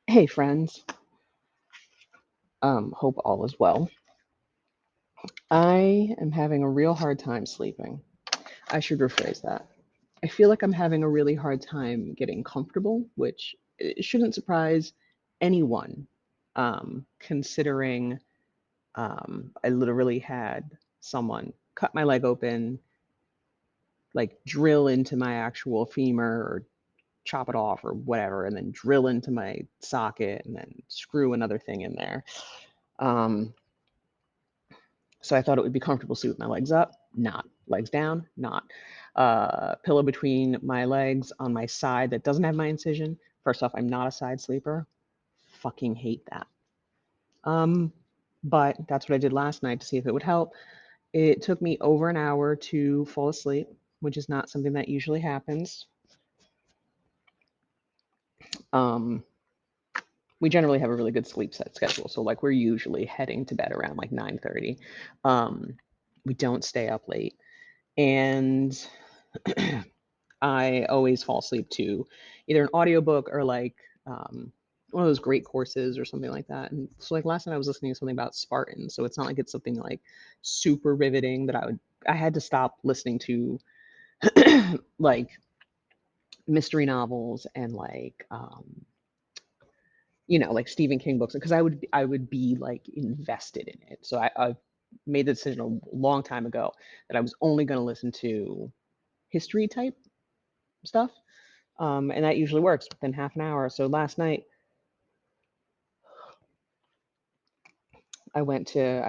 Hey friends, hope all is well. I am having a real hard time sleeping. I should rephrase that. I feel like I'm having a really hard time getting comfortable, which shouldn't surprise anyone, considering I literally had someone cut my leg open, like drill into my actual femur or chop it off or whatever, and then drill into my socket and then screw another thing in there. Um, So I thought it would be comfortable to sleep with my legs up, not. Legs down, not. Pillow between my legs on my side that doesn't have my incision. First off, I'm not a side sleeper. Fucking hate that. Um, but that's what I did last night to see if it would help. It took me over an hour to fall asleep, which is not something that usually happens. Um, we generally have a really good sleep set schedule, so like we're usually heading to bed around like 9:30. Um, we don't stay up late, and I always fall asleep to either an audiobook or like one of those great courses or something like that. And so like last night I was listening to something about Spartans, so it's not like it's something like super riveting that I had to stop listening to like mystery novels and like like Stephen King books because I would be like invested in it. So I made the decision a long time ago that I was only going to listen to history type stuff. And that usually works within half an hour. So last night I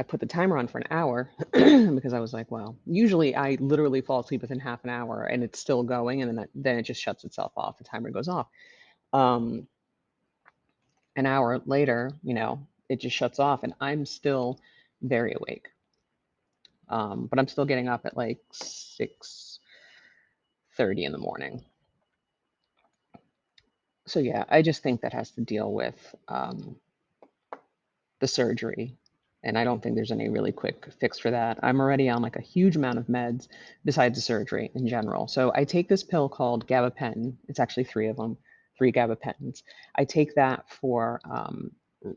put the timer on for an hour because I was like, well, usually I literally fall asleep within half an hour and it's still going, and then it just shuts itself off. The timer goes off. Um, an hour later, it just shuts off, and I'm still very awake. But I'm still getting up at like 6:30 in the morning. So yeah, I just think that has to deal with the surgery. And I don't think there's any really quick fix for that. I'm already on like a huge amount of meds besides the surgery in general. So I take this pill called gabapentin. It's actually three of them, three gabapentins. I take that for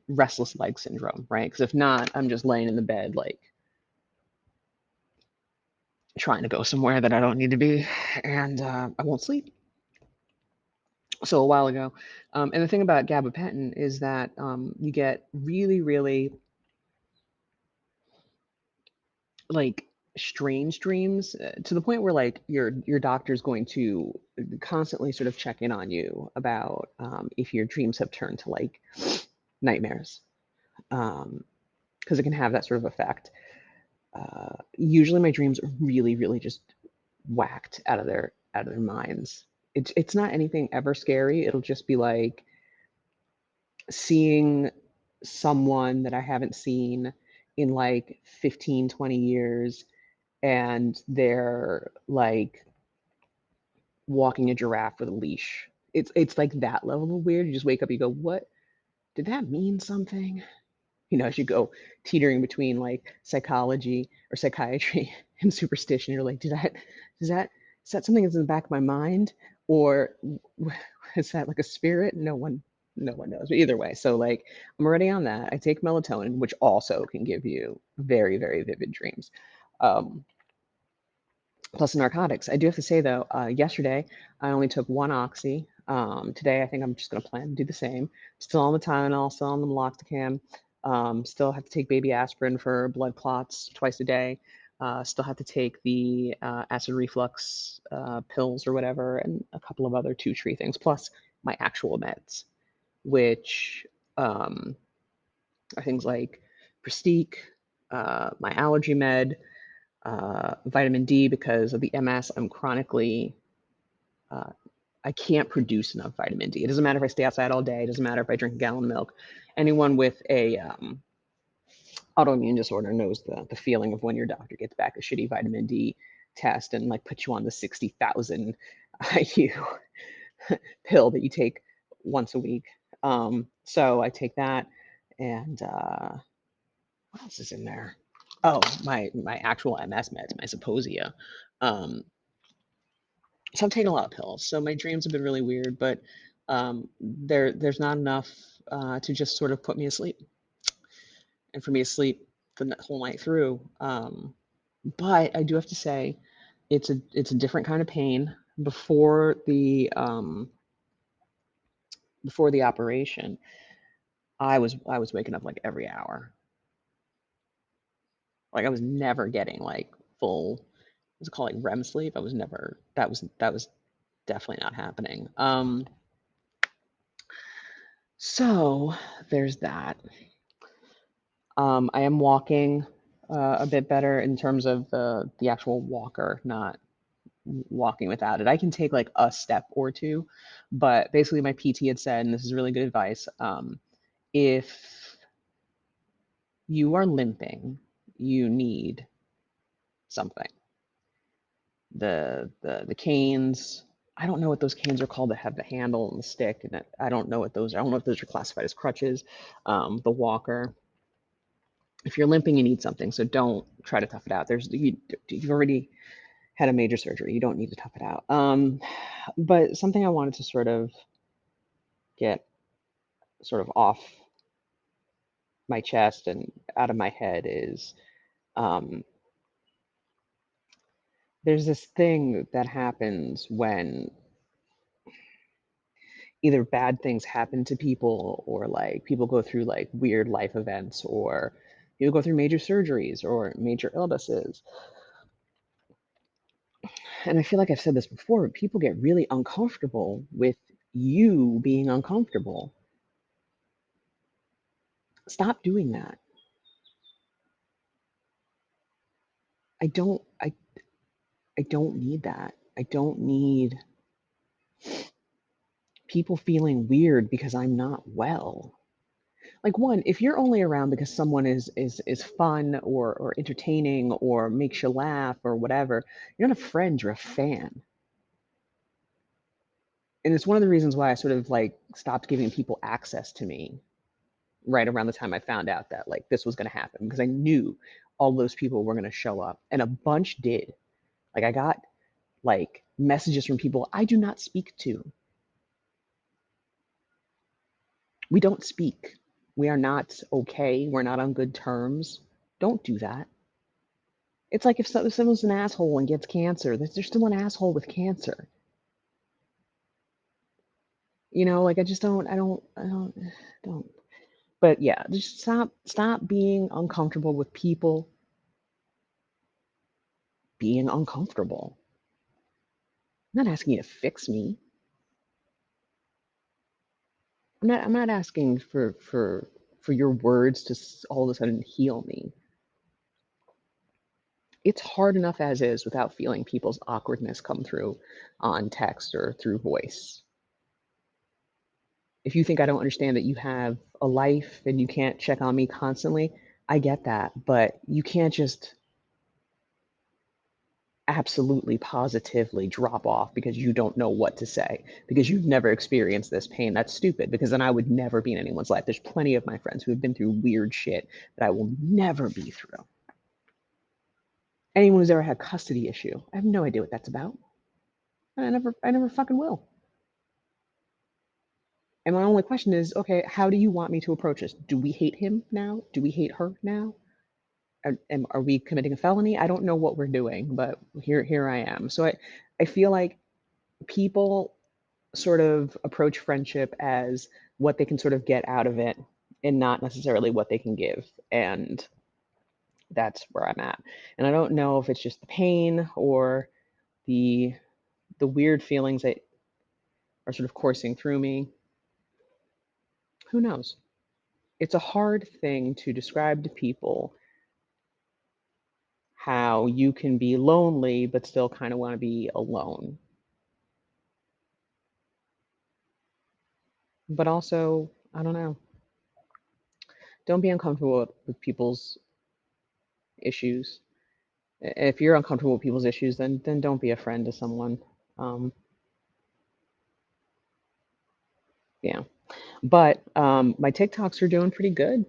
restless leg syndrome, right? Because if not, I'm just laying in the bed like trying to go somewhere that I don't need to be, and I won't sleep. So a while ago, and the thing about gabapentin is that you get really, really like strange dreams to the point where like your doctor's going to constantly sort of check in on you about if your dreams have turned to like nightmares, because it can have that sort of effect. Usually my dreams are really really just whacked out of their minds. It's not anything ever scary. It'll just be like seeing someone that I haven't seen in like 15, 20 years, and they're like walking a giraffe with a leash. It's like that level of weird. You just wake up, you go, "What did that mean something?" As you go teetering between like psychology or psychiatry and superstition, you're like, "Did that is that something that's in the back of my mind, or is that like a spirit?" No one knows. But either way, so like I'm already on that. I take melatonin, which also can give you very, very vivid dreams. Um, Plus narcotics. I do have to say though, yesterday I only took one oxy. Today I think I'm just going to plan to do the same. Still on the Tylenol, still on the meloxicam. Still have to take baby aspirin for blood clots twice a day. Still have to take the acid reflux pills or whatever, and a couple of other two tree things, plus my actual meds, which um, are things like Pristique, my allergy med, vitamin D because of the MS. I'm chronically, uh, I can't produce enough vitamin D. It doesn't matter if I stay outside all day. It doesn't matter if I drink a gallon of milk. Anyone with a autoimmune disorder knows the feeling of when your doctor gets back a shitty vitamin D test and like puts you on the 60,000 IU pill that you take once a week. So I take that, and what else is in there? Oh, my actual MS meds, my Zeposia. Um, so I'm taking a lot of pills. So my dreams have been really weird, but there's not enough to just sort of put me asleep and for me to sleep the whole night through. But I do have to say, it's a different kind of pain. Before the operation, I was waking up like every hour. Like I was never getting like full, what's it called, like REM sleep. I was never that was definitely not happening. So there's that. I am walking a bit better in terms of the actual walker, not walking without it. I can take like a step or two, but basically my PT had said, and this is really good advice, if you are limping, you need something. The canes. I don't know what those canes are called that have the handle and the stick, and I don't know what those are. I don't know if those are classified as crutches. The walker. If you're limping, you need something. So don't try to tough it out. You've already had a major surgery. You don't need to tough it out. But something I wanted to sort of get sort of off my chest and out of my head is, um, there's this thing that happens when either bad things happen to people or like people go through like weird life events or people go through major surgeries or major illnesses. And I feel like I've said this before, but people get really uncomfortable with you being uncomfortable. Stop doing that. I don't I I don't need that. I don't need people feeling weird because I'm not well. Like one, if you're only around because someone is fun or entertaining or makes you laugh or whatever, you're not a friend, you're a fan. And it's one of the reasons why I sort of like stopped giving people access to me right around the time I found out that like this was going to happen because I knew all those people were going to show up and a bunch did. Like I got like messages from people I do not speak to. We don't speak. We are not okay. We're not on good terms. Don't do that. It's like if someone's an asshole and gets cancer, they're still an asshole with cancer. Like I don't. But yeah, just stop being uncomfortable with people being uncomfortable. I'm not asking you to fix me. I'm not asking for your words to all of a sudden heal me. It's hard enough as is without feeling people's awkwardness come through on text or through voice. If you think I don't understand that you have a life and you can't check on me constantly, I get that, but you can't just absolutely positively drop off because you don't know what to say because you've never experienced this pain. That's stupid because then I would never be in anyone's life. There's plenty of my friends who have been through weird shit that I will never be through. Anyone who's ever had custody issue, I have no idea what that's about. I never fucking will. And my only question is, okay, how do you want me to approach this? Do we hate him now? Do we hate her now? Are we committing a felony? I don't know what we're doing, but here I am. So I feel like people sort of approach friendship as what they can sort of get out of it and not necessarily what they can give. And that's where I'm at. And I don't know if it's just the pain or the the weird feelings that are sort of coursing through me. Who knows? It's a hard thing to describe to people how you can be lonely but still kind of want to be alone. But also, I don't know. Don't be uncomfortable with people's issues. If you're uncomfortable with people's issues, then don't be a friend to someone. Um, yeah. But my TikToks are doing pretty good,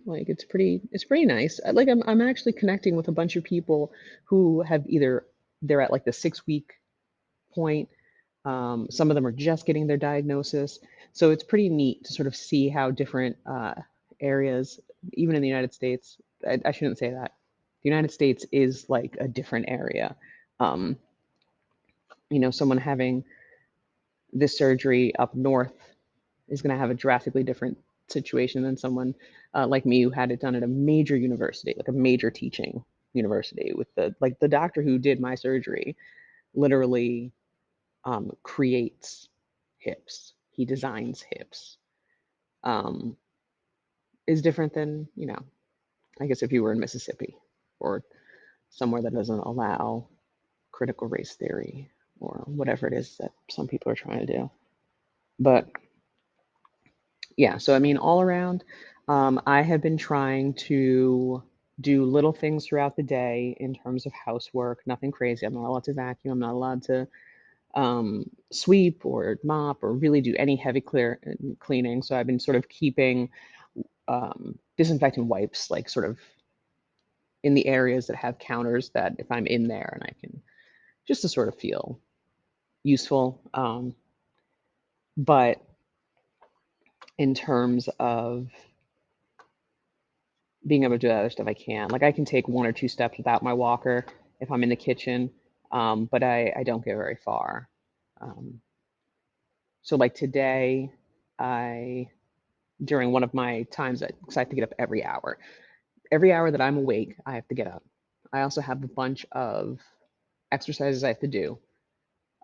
like it's pretty nice. Like I'm actually connecting with a bunch of people who have either they're at like the 6 week point Some of them are just getting their diagnosis. So it's pretty neat to sort of see how different areas, even in the United States, I shouldn't say that. The United States is like a different area. Um, Someone having this surgery up north is going to have a drastically different situation than someone like me who had it done at a major university, like a major teaching university, with the doctor who did my surgery literally creates hips. He designs hips. Um, is different than, I guess if you were in Mississippi or somewhere that doesn't allow critical race theory or whatever it is that some people are trying to do. But yeah, so I mean, all around, I have been trying to do little things throughout the day in terms of housework, nothing crazy. I'm not allowed to vacuum. I'm not allowed to sweep or mop or really do any heavy cleaning. So I've been sort of keeping disinfectant wipes, like sort of in the areas that have counters that if I'm in there and I can just to sort of feel useful. But in terms of being able to do other stuff, I can. Like I can take one or two steps without my walker if I'm in the kitchen, but I don't get very far. Um, so like today, I during one of my times, because I have to get up every hour. Every hour that I'm awake, I have to get up. I also have a bunch of exercises I have to do,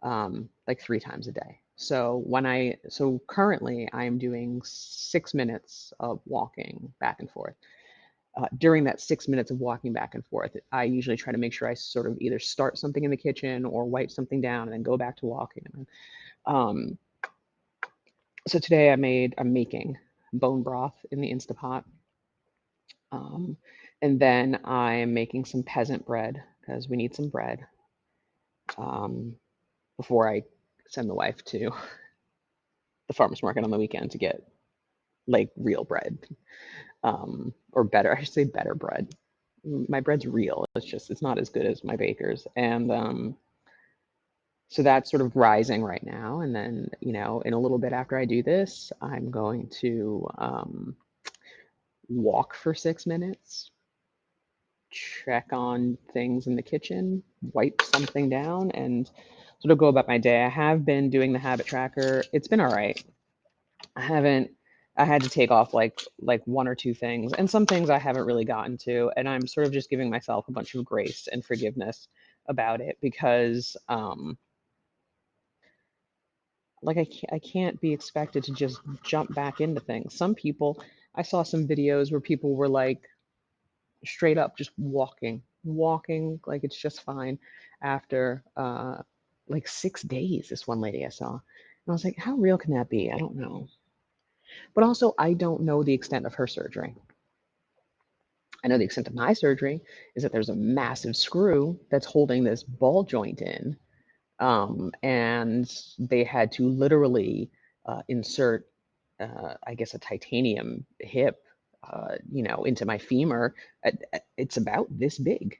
like 3 times a day. So currently I am doing 6 minutes of walking back and forth. During that 6 minutes of walking back and forth, I usually try to make sure I sort of either start something in the kitchen or wipe something down and then go back to walking. Um, so today I'm making bone broth in the Instapot. Um, and then I'm making some peasant bread because we need some bread um, before I send the wife to the farmer's market on the weekend to get like real bread, or better, I should say better bread. My bread's real. It's not as good as my baker's. And so that's sort of rising right now. And then, in a little bit after I do this, I'm going to walk for 6 minutes, check on things in the kitchen, wipe something down, and sort of go about my day. I have been doing the habit tracker. It's been all right. I haven't I had to take off like one or two things, and some things I haven't really gotten to, and I'm sort of just giving myself a bunch of grace and forgiveness about it because like I can't be expected to just jump back into things. Some people, I saw some videos where people were like straight up just walking like it's just fine after like 6 days. This one lady I saw, and I was like, how real can that be? I don't know. But also, I don't know the extent of her surgery. I know the extent of my surgery is that there's a massive screw that's holding this ball joint in, and they had to literally insert, I guess, a titanium hip, into my femur. It's about this big,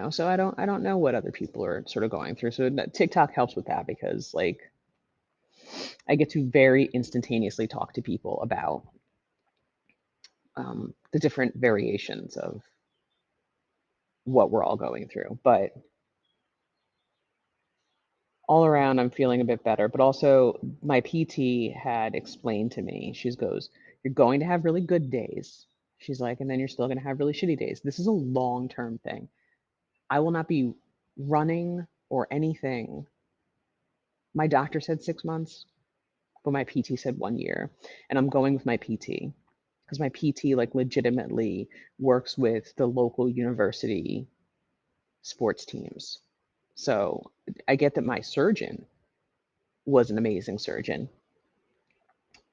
So I don't know what other people are sort of going through. So TikTok helps with that because like I get to very instantaneously talk to people about the different variations of what we're all going through. But all around, I'm feeling a bit better. But also, my PT had explained to me, she goes, you're going to have really good days. She's like, and then you're still going to have really shitty days. This is a long term thing. I will not be running or anything. My doctor said 6 months, but my PT said 1 year. And I'm going with my PT because my PT like legitimately works with the local university sports teams. So I get that my surgeon was an amazing surgeon,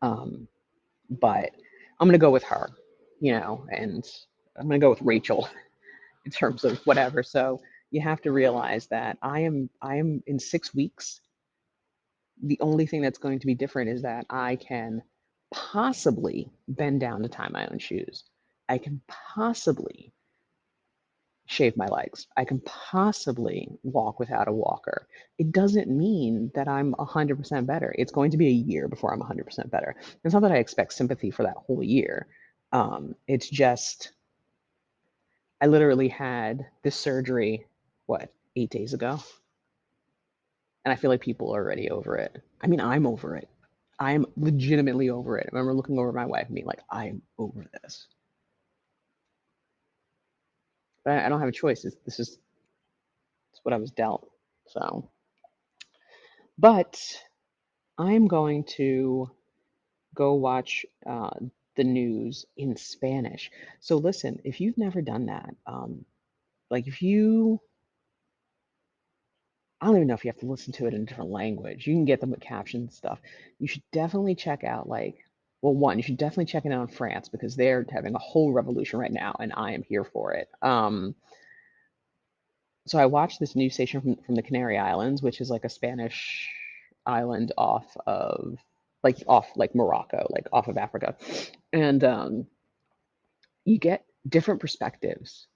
um, but I'm going to go with her, and I'm going to go with Rachel in terms of whatever. So you have to realize that I am in 6 weeks. The only thing that's going to be different is that I can possibly bend down to tie my own shoes. I can possibly shave my legs. I can possibly walk without a walker. It doesn't mean that I'm 100% better. It's going to be a year before I'm 100% better. It's not that I expect sympathy for that whole year. It's just, I literally had this surgery, what, 8 days ago? And I feel like people are already over it. I mean, I'm over it. I'm legitimately over it. I remember looking over at my wife and being like, I'm over this. But I don't have a choice. This is it's what I was dealt. So, but I'm going to go watch the news in Spanish. So listen, if you've never done that, like if you, I don't even know if you have to listen to it in a different language. You can get them with captions and stuff. You should definitely check out like, well, one, you should definitely check it out in France because they're having a whole revolution right now, and I am here for it. So I watched this news station from the Canary Islands, which is like a Spanish island off like Morocco, like off of Africa, and you get different perspectives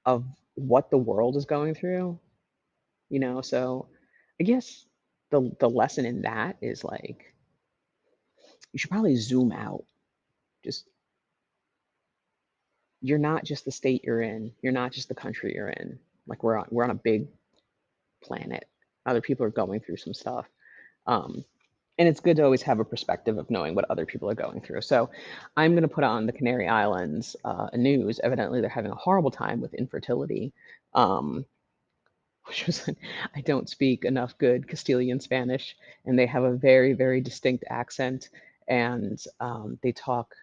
of what the world is going through, you know. So I guess the lesson in that is like you should probably zoom out. Just you're not just the state you're in, you're not just the country you're in. Like we're on a big planet. Other people are going through some stuff. Um, and it's good to always have a perspective of knowing what other people are going through. So I'm going to put on the Canary Islands news. Evidently, they're having a horrible time with infertility, um, which was, I don't speak enough good Castilian Spanish, and they have a very, very distinct accent, and they talk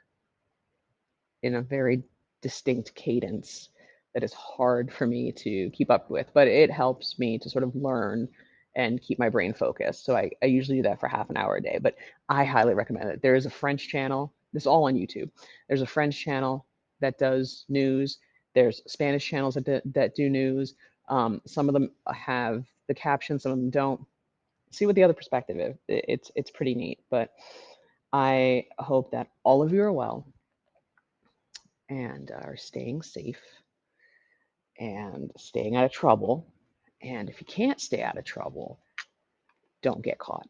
in a very distinct cadence that is hard for me to keep up with, but it helps me to sort of learn and keep my brain focused. So I usually do that for half an hour a day, but I highly recommend it. There is a French channel, this is all on YouTube. There's a French channel that does news. There's Spanish channels that do news. Some of them have the captions, some of them don't. See what the other perspective is. It's pretty neat, but I hope that all of you are well and are staying safe and staying out of trouble. And if you can't stay out of trouble, don't get caught.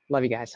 Love you guys.